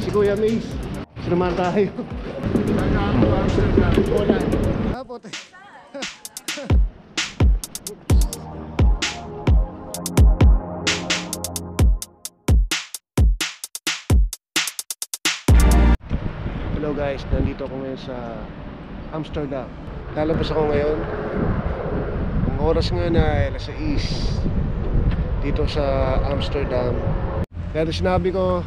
si Kuya Mace. Sinamahan tayo. Ah, puti. Hello guys, nandito ako ngayon sa Amsterdam. Lalabas ako ngayon. Ang oras ngayon ay alas 6 dito sa Amsterdam. Kaya sinabi ko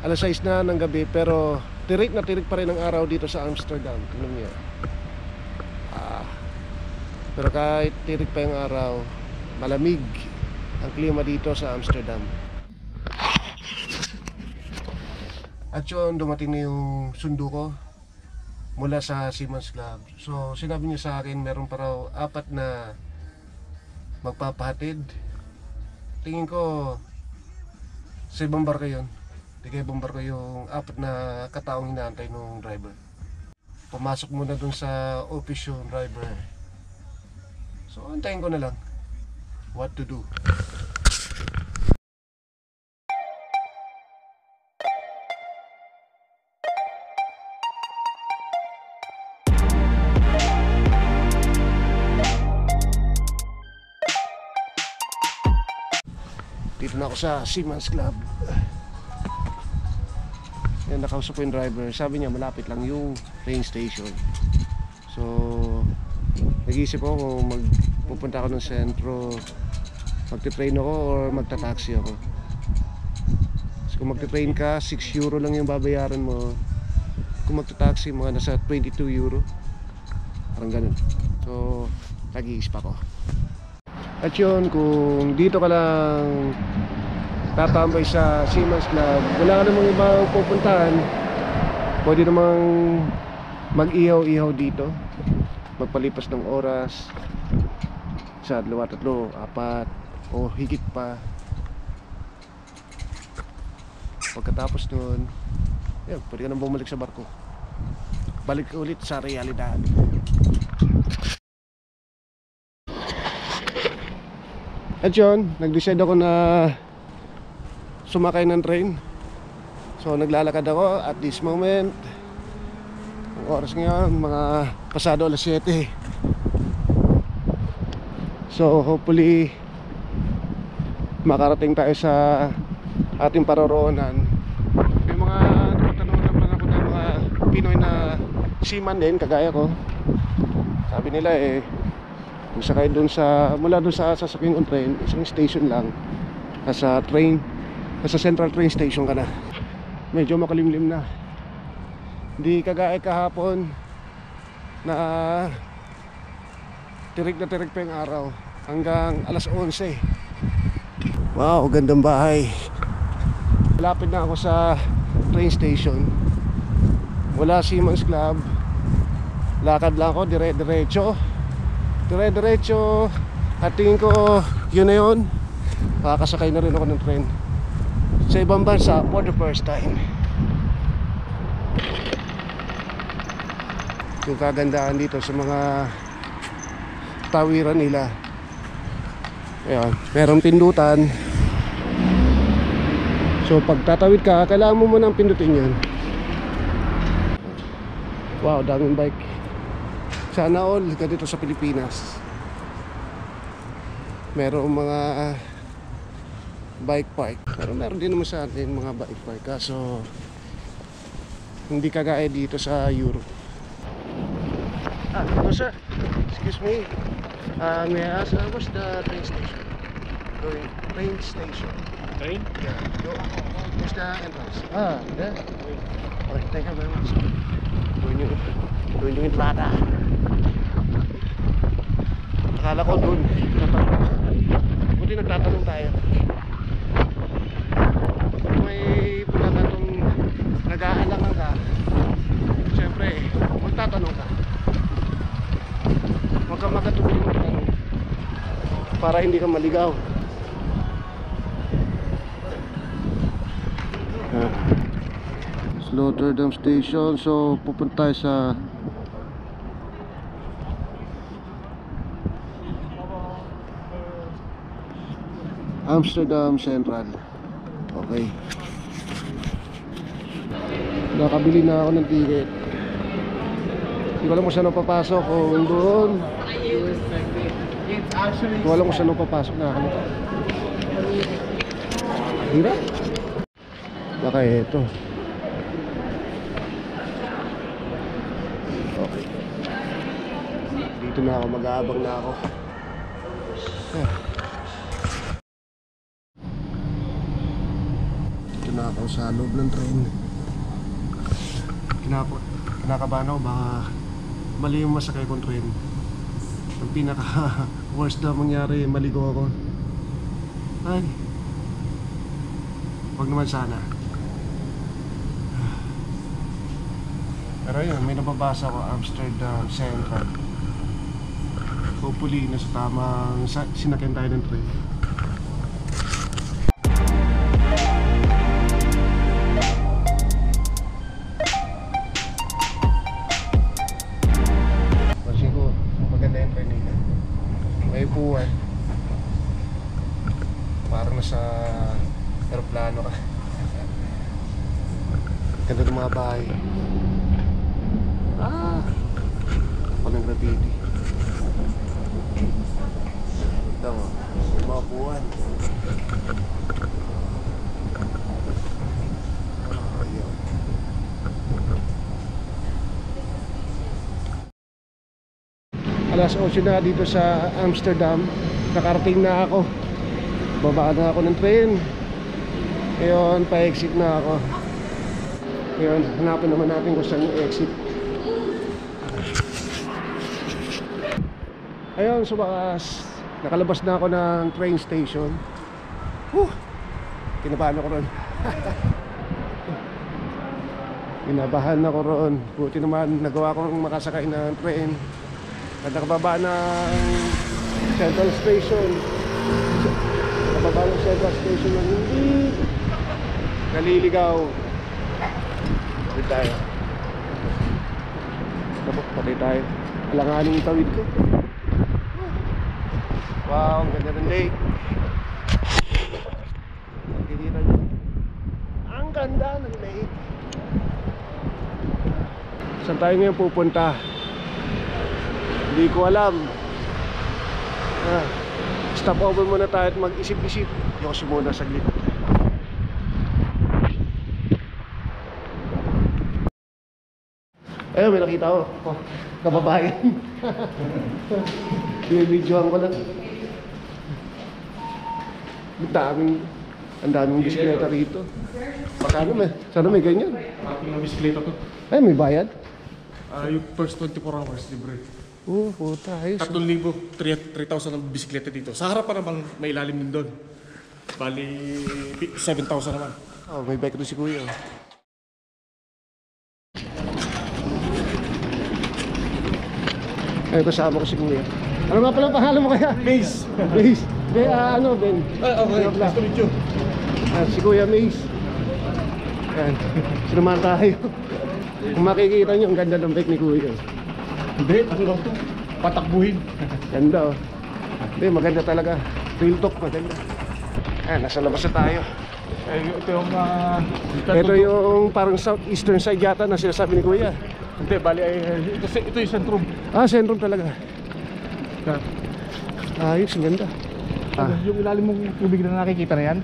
alas 6 na ng gabi, pero tirik na tirik pa rin ang araw dito sa Amsterdam. Tingnan niyo. Pero kahit tirik pa yung araw, malamig ang klima dito sa Amsterdam. At yun, dumating na yung sundo ko mula sa Seamen's Club. So sinabi niya sa akin meron pa raw 4 na magpapahatid. Tingin ko sa ibang barko yun. Di kaya ibang barko yung 4 na kataong hinaantay ng driver. Pumasok muna dun sa office yung driver. So antayin ko na lang what to do. Dito na ako sa Seamen's Club. Yan, nakausap ko yung driver. Sabi niya malapit lang yung train station. So nag-iisip ako kung magpupunta ako ng sentro, magte-train ako or magta-taxi ako. So kung magte-train ka, 6 euro lang yung babayaran mo. Kung magta-taxi, mga nasa 22 euro. Parang ganun. So nag-iisip ako. At yun, kung dito ka lang tatambay sa Seamen's Club, wala ka namang ibang pupuntahan, pwede namang mag-ihaw-ihaw dito, magpalipas ng oras, 1, 2, 3, 4 o higit pa. Pagkatapos nun, yun, pwede ka nang bumalik sa barko, balik ulit sa realidad. At yun, nag-decide ako na sumakay ng train. So naglalakad ako at this moment. Ang oras ngayon, mga pasado alas 7. So hopefully makarating tayo sa ating paroroonan. May mga nagtatanong naman ako ng mga Pinoy na seaman din, kagaya ko. Sabi nila kung sakay dun sa, mula dun sa sasakyan ng train, isang station lang, nasa central train station ka na. Medyo makalimlim na. Hindi kagaya kahapon na tirik na tirik pa yung araw hanggang alas 11. Wow, gandang bahay. Malapit na ako sa train station. Wala Seamen's Club, lakad lang ako dire-diretso at tingin ko yun na yun, makakasakay na rin ako ng train sa ibang bansa for the first time. Yung kagandahan dito sa mga tawiran nila, ayan, merong pindutan. So pag tatawid ka, kailangan mo munang pindutin yun. Wow, daming bike. Sana all ganito sa Pilipinas. Merong mga bike park, pero meron din naman sa atin mga bike park, kaso hindi kagaya dito sa Europe. Hello sir, excuse me, may I ask, what's the train station? Train station. Train? Yeah. What's the entrance? There. Okay, thank you very much. Doon yung entrada. Akala ko doon. Buti nagtatanong tayo. Kung may punta itong nag-aalangan ka, siyempre magtatanong ka. Huwag kang magkatubili magtanong para hindi ka maligaw. Rotterdam Station. So pupunta tayo sa Amsterdam Central. Okay. Nakabili na ako ng ticket. Hindi ko alam kung saan ako papasok, kung doon. Hindi ko alam kung saan ako papasok. Nakakalito. Hirap. Baka ito. Okay. Dito na ako, mag-aabang na ako. Dito na ako sa loob ng train. Kinakabahan ako, baka mali yung masakay kong train. Ang pinaka worst na mangyari, maligo ako. Ay, wag naman sana. Pero yun, may nababasa ko, Amsterdam Central. Hopefully, nasa tamang sinakyan tayo ng train. Pansin ko, maganda yung train nila. May upuan. Parang nasa aeroplano ka. Ganda ng mga bahay. Ako ng graffiti. Ito mo, yung mga buwan. Ayun. Alas 8 na dito sa Amsterdam. Nakarating na ako. Baba na ako ng train. Ngayon, pa-exit na ako. Ngayon, hanapin naman natin kung saan yung exit. Ayun, so bakas nakalabas na ako ng train station. Kinabahan ako ron. Kinabahan ako ron. Buti naman nagawa kong makasakay ng train. At nakababa ng Central Station. Nakababa ng Central Station ng hindi naliligaw. Patay tayo. Patay tayo. Alanganin yung tawid ko. Wow, ang ganda ng lake. Nakikita nyo. Ang ganda ng lake. Saan tayo ngayon pupunta? Hindi ko alam. Stop over muna tayo at mag-isip-isip. Yosi muna saglit. Ayun, may nakita ko. Kababayan. Binibidyohan ko lang. Ang daming bisikleta rito. Sana may ganyan. Ating na bisikleta to. Ay, may bayad? Yung first 24 hours libre. Puta, ayos. 3,000 ang bisikleta dito. Sa harapan naman may ilalim din doon. Bali 7,000 naman. May bike doon si Kuya. Ay, kasama ko si Kuya. Ano nga pala pangalan mo kaya? Maze. Maze. Ben. Okay. Nice to meet you. Si Kuya Maze. Ayan. Sinuman tayo. Kung makikita nyo, ang ganda ng bike ni Kuya. Hindi, ano lang to? Patakbuhin. Ganda oh. Hindi, maganda talaga. Real talk, maganda. Ayan, nasa labas na tayo. Ito yung Ito yung parang southeastern side yata na sinasabi ni Kuya. Hindi, bali ito yung sentrum. Sentrum talaga. Ayos, ang ganda. Yung ilalim mong tubig na nakikita na yan,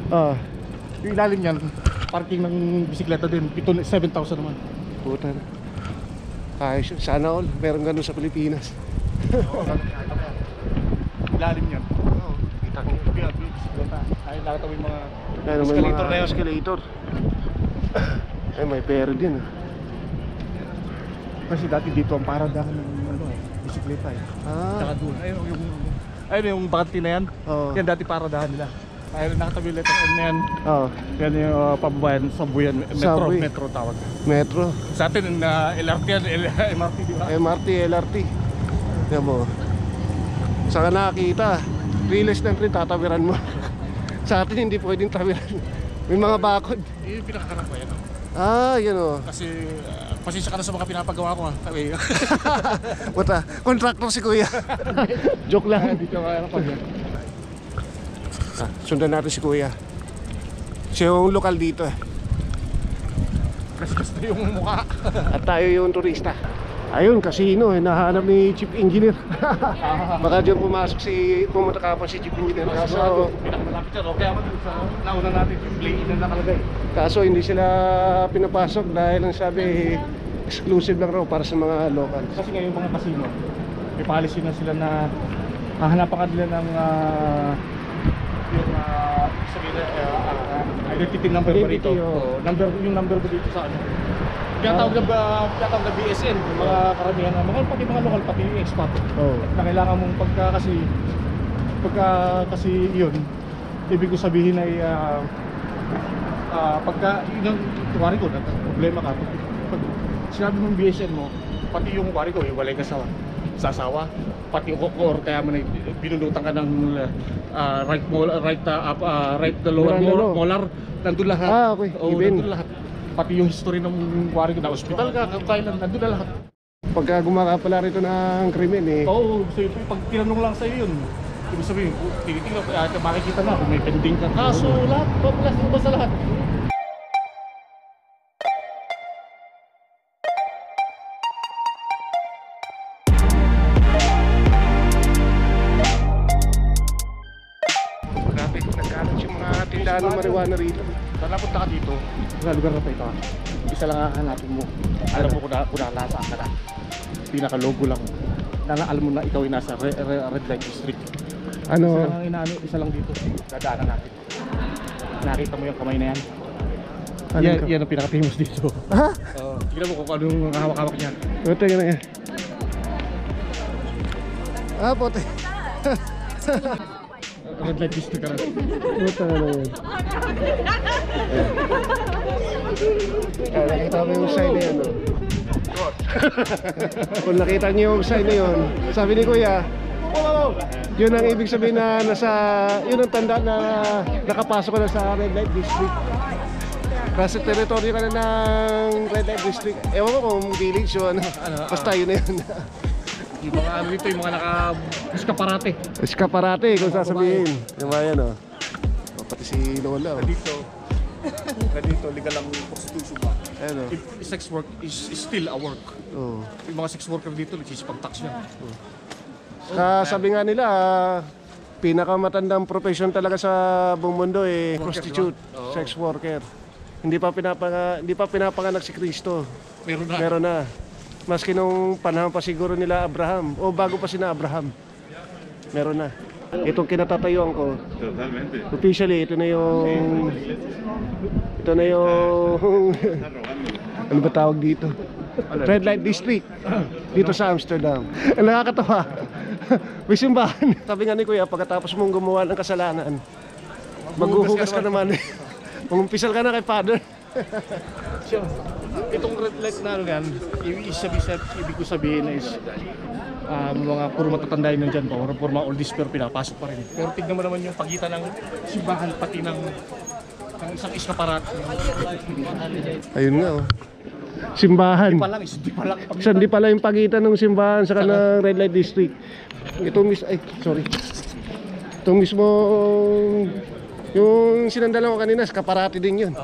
yung ilalim yan, parking ng bisikleta din, 7,000 naman. Puta na. Ayos yun. Sana all, meron ganun sa Pilipinas. Ilalim yan. Kita nyo. Ay, nakita mo yung mga Escalator na yun. Escalator. Ay, may pera din. Kasi dati dito ang paradahan ng bisikleta eh. Tsaka doon. Ayun yung bakante na yan. Yan dati paradahan nila. Ayun, nakatabi letter M na yan. Yan yung pababayan sa Buyan. Metro tawag. Metro. Sa atin, LRT yan, MRT di ba? MRT, LRT. Yan mo. Saan ka nakakita? Riles ng train, tatawiran mo. Sa atin hindi pwedeng tawiran. May mga bakod. Yung pinakakarap ko yan. Yan o. Kasi pasensya ka na sa mga pinapagawa ko ha. Puta, contractor si Kuya. Joke lang. Dito ka pa dyan. Sundan natin si Kuya. Siya yung lokal dito. Press na yung mukha. At tayo yung turista. Ayun, kasino, nahanap ni Chief Engineer. Baka dyan pumunta ka pa si Chief Engineer. Kaso, pinakamalapit yan, okay ako sa nauna natin yung play-in na nakalagay. kaso hindi sila pinapasok dahil ang sabi, exclusive lang raw para sa mga local. Kasi ngayon mga casino, may policy na sila na hahanapan ka nila ng yung sabihin na identity number ba dito? Yung number ba dito sa ano? Kaya tawag na BSN, mga karamihan na pati mga lokal, pati yung expat. Na kailangan mong pagka kasi yun, ibig ko sabihin ay pagka yun ang tuwari ko, problema ka. Pag sinabi mong BSN mo, pati yung tuwari ko, iwalay ka sa sasawa, pati yung or kaya mo na binunutan ka ng right the lower molar, nandun lahat. Okay, nandun lahat. Pati yung history ng kuwari ko na hospital ka, kailan, nandun na lahat. Pagka gumaka pala rito ng krimen Oo, so pag tinanong lang sa'yo yun, ibig sabihin, tinitingnan, makikita na kung may pending ka. Kaso lahat, basta lahat. Grabe, nagkalat yung mga tindahan ng marijuana rito. Saan napunta ka dito? Sa lugar na ito. Isa lang hahanapin mo. Alam mo kung nasaan ka na. Pinaka-logo lang. Alam mo na ikaw ay nasa red light district. Ano? Isa lang dito. Dadaanan natin. Nakita mo yung kamay na yan? Yan ang pinaka-famous dito. Ha? Tignan mo kung ano yung hawak-hawak niyan. Tingnan na yan. Pote. Red light district ka rin. Puta na yan. Nakita mo yung sign na yan. Kung nakita niyo yung sign na yun, sabi ni Kuya, yun ang ibig sabihin na yun ang tanda na nakapasok ka na sa red light district. Nasa teritoryo ka na ng red light district. Ewan ko kung village o ano. Basta yun na yun. Yung mga ano dito, yung mga naka-eskaparate. Eskaparate kung sasabihin. Yung mga yan pati si Lola Dito, legal ang prostitution ba? Ayan Sex work is still a work. Yung mga sex worker dito, nagsisipag-tax yan. Sabi nga nila, pinakamatandang profession talaga sa buong mundo prostitute, sex worker. Hindi pa pinapanganak si Kristo. Meron na. Maski nung panahon pa siguro nila Abraham o bago pa sina Abraham. Meron na. Itong kinatatayuan ko. Officially, ito na yung ano ba tawag dito? Red Light District dito sa Amsterdam. Nakakatawa. May simbahan. Sabi nga ni Kuya, pagkatapos mong gumawa ng kasalanan, maghuhugas ka naman. Mag-umpisal ka na kay Father. Itong red light na ano yan, ibig ko sabihin is mga puro matatanda yun dyan, puro mga oldies pero pinapasok pa rin. Pero tignan mo naman yung pagitan ng simbahan pati ng isang eskaparat. Ayun nga simbahan. Di pa lang yung pagitan ng simbahan sa kanang red light district. Itong mismo yung sinandalan ko kanina, eskaparate din yun.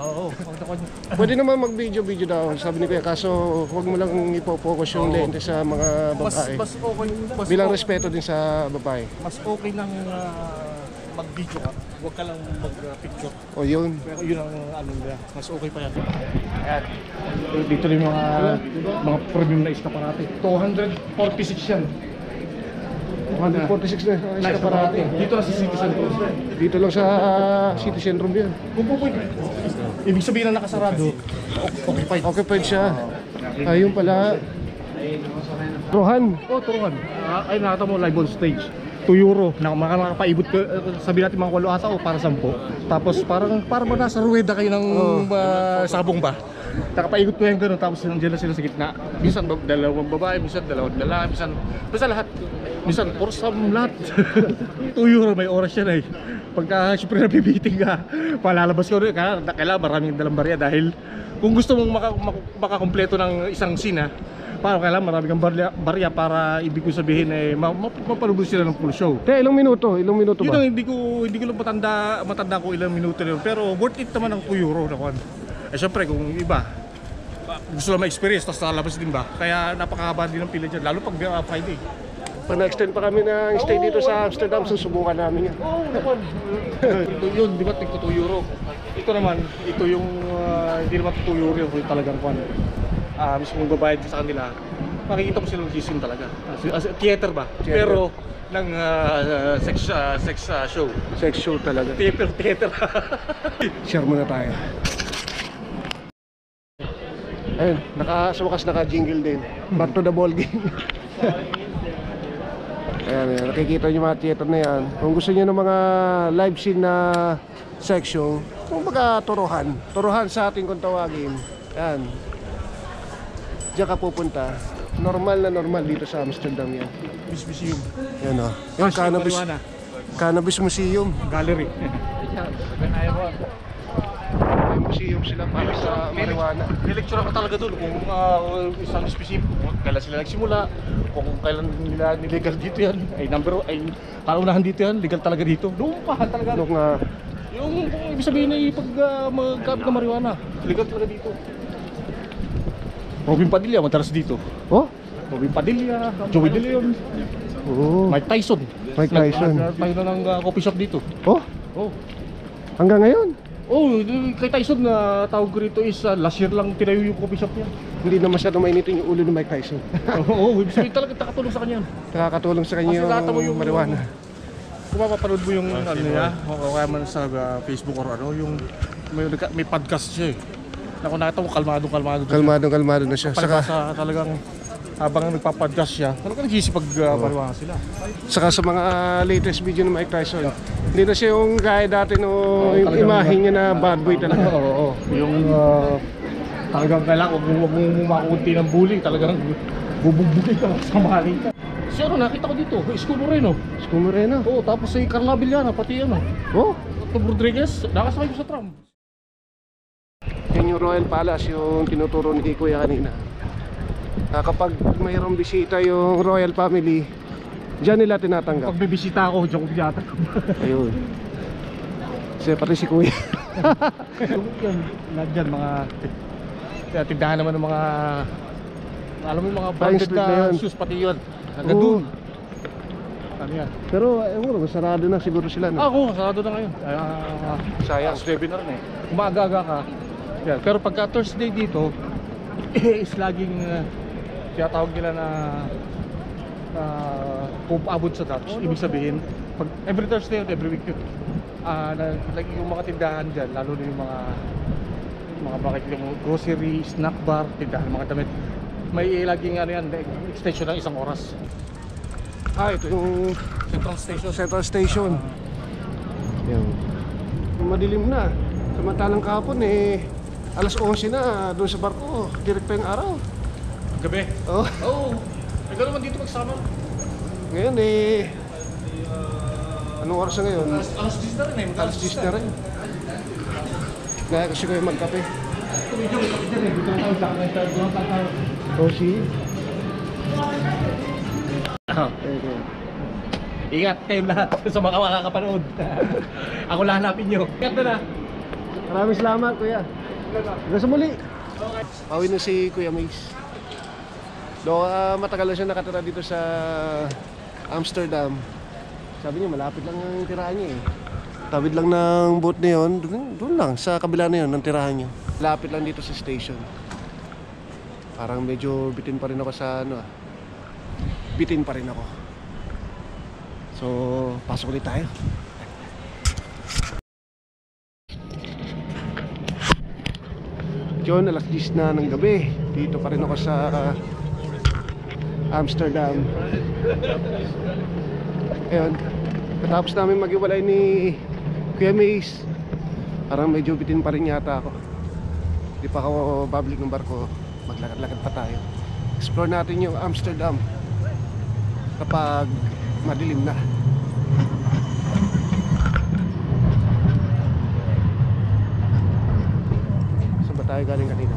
Pwede naman mag-video daw, sabi ni Kuya, kaso huwag mo lang ipo-focus yung lente sa mga babae. Mas okay. Bilang respeto din sa babae. Mas okay nang mag-video ka, huwag ka lang mag-picture. Yun. Pero yun ang ano nila, mas okay pa yan. Ayan. Dito rin mga premium na eskaparate. 246 yan. 146 na eskaparate. Dito lang sa City Center. Dito lang sa City Centrum yan. Kung pwede. Ibig sabihin na nakasarado, occupied. Occupied siya. Ayun pala. Trohan. Turuan. Ay, nakita mo live on stage. €2 na makakapaibot ka, sabi natin mga 8 ata o para 10. Tapos parang nasa ruweda kayo ng sabong ba? Nakapaikot ko yung gano'n, tapos nandiyan na sila sa gitna. Minsan dalawang babae, minsan dalawang lalaki, minsan lahat. Minsan forsam lahat. €2 may oras yan Pagka siyempre nabibiting ka, palalabas ko rin, kailangan maraming dalang barya dahil kung gusto mong makakumpleto ng isang scene parang kailangan marami kang barya para ibig ko sabihin mapalubos sila ng full show. Ilang minuto ba? Yun hindi ko lang matanda ko ilang minuto yun, pero worth it naman ang €2 na kwan. Siyempre kung iba gusto lang ma-experience, tapos lalabas din ba? Kaya napakahaba din ang pila dyan, lalo pag Friday. Pag na-extend pa kami ng stay dito sa Amsterdam, susubukan namin yan. Oo, naman. Ito yun, di ba, tigto 2 euro. Ito naman, ito yung, hindi naman 2 euro yung talagang kwan. Mismo magbabayad sa kanila. Makikita mo silang gising talaga. Theater ba? Pero, ng sex show. Sex show talaga. Theater. Share muna tayo. Ayun, sa wakas naka-jingle din. Back to the ball game. Ayan, nakikita nyo mga theater na yan. Kung gusto nyo ng mga live scene na section, kung baga turuhan sa ating kung tawagin. Ayan, diyan ka pupunta. Normal na normal dito sa Amsterdam yan. Museum. Yan o, yung Cannabis Museum. Gallery. May museum sila para sa marijuana. Nilecture ako talaga doon kung isang specific, kailan sila nagsimula, kung kailan nila nilegal dito yan, ay kaunahan dito yan, legal talaga dito. Noong pa talaga. Yung ibig sabihin ay pag magkabit ng marijuana, legal talaga dito. Robin Padilla, madalas dito. Oh? Robin Padilla, Joey De Leon, Mike Tyson. Tayo na ng coffee shop dito. Oh? Oh. Hanggang ngayon? Oh, kay Tyson na tawag ko rito is last year lang tinayo yung coffee shop niya. Hindi na masyadong mainitin yung ulo ni Mike Tyson. Oo, ibig sabihin talaga nakatulong sa kanya. Nakakatulong sa kanya yung marijuana. Kung mapapanood mo yung ano niya, o kaya man sa Facebook or ano, yung may podcast siya eh. Na kung nakita mo, kalmado na siya. Saka talagang habang nagpa-podcast siya, talagang nagsisipag marijuana sila. Saka sa mga latest video ni Mike Tyson, hindi na siya yung gaya dati no, yung imahe niya na bad boy talaga. Oo. Yung talagang kailangan, huwag mo makunti ng bully, talagang bubugbugin ka sa mahalin ka. Si ano, nakita ko dito, Isko Moreno. Isko Moreno? Oo, tapos si Carla Villana, pati ano. Oh? Tom Rodriguez, nakasakay ko sa tram. Yan yung Royal Palace, yung tinuturo ni Kuya kanina. Kapag mayroong bisita yung royal family, diyan nila tinatanggap. Pag may bisita ako, diyan ko tinatanggap. Ayun. Kasi pati si Kuya. Yan, dyan mga tindahan naman ng mga, alam mo yung mga branded na shoes, pati yun. Hanggang doon. Ano yan? Pero ewan ko, sarado na siguro sila, no? Oo, sarado na ngayon. Sayang. Webinar na eh. Kung maaga-aga ka. Yan. Pero pagka Thursday dito, is laging tiyatawag nila na kung paabot sa Dutch. Ibig sabihin, pag every Thursday or every week yun. Like yung mga tindahan dyan, lalo na yung mga bakit yung grocery, snack bar, tindahan, mga damit. May laging ano yan, extension ng 1 oras. Ito yung Central Station. Yan. Madilim na. Samantalang kahapon alas 11 na doon sa barko, direkta yung araw. Gabi? Oo. Oo. May gano'n man dito magsama. Ngayon anong oras na ngayon? Alas 10 na rin eh. Alas 10 na rin. Kaya kasi kayo magkape. Medyo may kape dyan eh. Dito lang tayo. Oh, see? Ingat kayong lahat sa mga makakapanood. Ako lahanapin nyo. Ingat na. Maraming salamat, Kuya. Hanggang sa muli. Pauwi na si Kuya Mace. Matagal na siya nakatira dito sa Amsterdam. Sabi niya malapit lang ang tirahan niya eh. Tawid lang ng boat na yun, doon lang sa kabila na yun ng tirahan niya. Lapit lang dito sa station. Parang medyo bitin pa rin ako sa bitin pa rin ako. So, pasok ulit tayo. Yun, alas 10 na ng gabi. Dito pa rin ako sa Amsterdam. Ayun, katapos namin maghiwalay ni Kuya Mace, parang medyo bitin pa rin yata ako. Hindi pa ako babalik ng barko. Maglakad-lakad pa tayo. Explore natin yung Amsterdam kapag madilim na. Saan ba tayo galing kanina?